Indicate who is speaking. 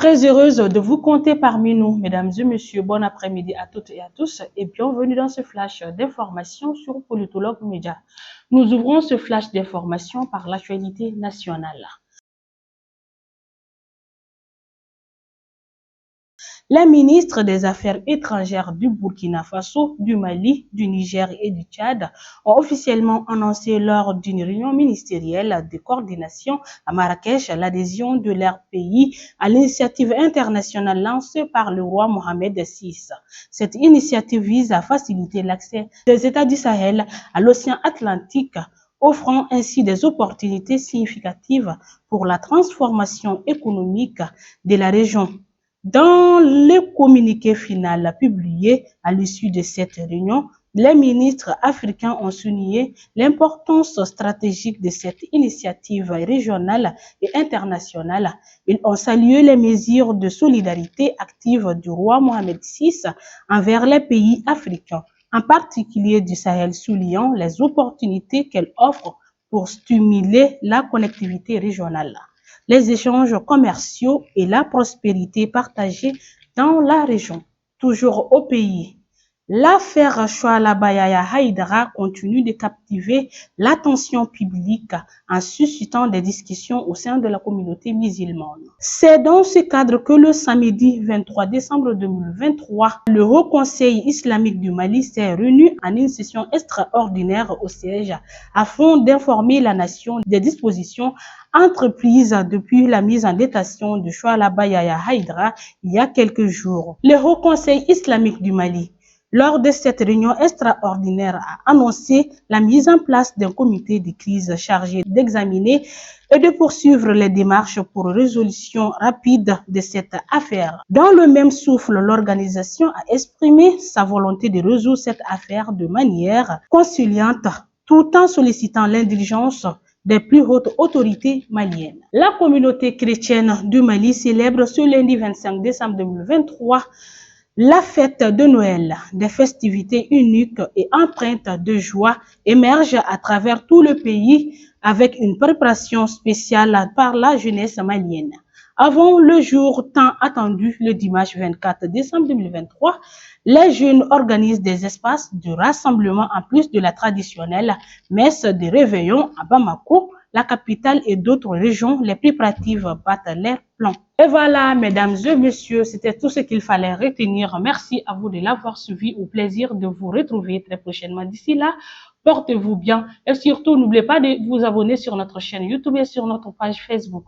Speaker 1: Très heureuse de vous compter parmi nous, mesdames et messieurs. Bon après-midi à toutes et à tous et bienvenue dans ce flash d'information sur Politologue Média. Nous ouvrons ce flash d'information par l'actualité nationale. Les ministres des Affaires étrangères du Burkina Faso, du Mali, du Niger et du Tchad ont officiellement annoncé lors d'une réunion ministérielle de coordination à Marrakech l'adhésion de leur pays à l'initiative internationale lancée par le roi Mohamed VI. Cette initiative vise à faciliter l'accès des États du Sahel à l'océan Atlantique, offrant ainsi des opportunités significatives pour la transformation économique de la région. Dans le communiqué final publié à l'issue de cette réunion, les ministres africains ont souligné l'importance stratégique de cette initiative régionale et internationale. Ils ont salué les mesures de solidarité active du roi Mohamed VI envers les pays africains, en particulier du Sahel, soulignant les opportunités qu'elle offre pour stimuler la connectivité régionale, les échanges commerciaux et la prospérité partagée dans la région. Toujours au pays, l'affaire Chouala Bayaya Haïdara continue de captiver l'attention publique en suscitant des discussions au sein de la communauté musulmane. C'est dans ce cadre que le samedi 23 décembre 2023, le Haut Conseil islamique du Mali s'est réuni en une session extraordinaire au siège afin d'informer la nation des dispositions entreprises depuis la mise en détention de Chouala Bayaya Haïdara il y a quelques jours. Le Haut Conseil islamique du Mali, lors de cette réunion extraordinaire, a annoncé la mise en place d'un comité de crise chargé d'examiner et de poursuivre les démarches pour résolution rapide de cette affaire. Dans le même souffle, l'organisation a exprimé sa volonté de résoudre cette affaire de manière conciliante, tout en sollicitant l'indulgence des plus hautes autorités maliennes. La communauté chrétienne du Mali célèbre ce lundi 25 décembre 2023 la fête de Noël. Des festivités uniques et empreintes de joie émergent à travers tout le pays avec une préparation spéciale par la jeunesse malienne. Avant le jour tant attendu, le dimanche 24 décembre 2023, les jeunes organisent des espaces de rassemblement en plus de la traditionnelle messe de réveillon à Bamako, la capitale et d'autres régions. Les préparatifs battent leur plein. Et voilà, mesdames et messieurs, c'était tout ce qu'il fallait retenir. Merci à vous de l'avoir suivi. Au plaisir de vous retrouver très prochainement. D'ici là, portez-vous bien et surtout, n'oubliez pas de vous abonner sur notre chaîne YouTube et sur notre page Facebook.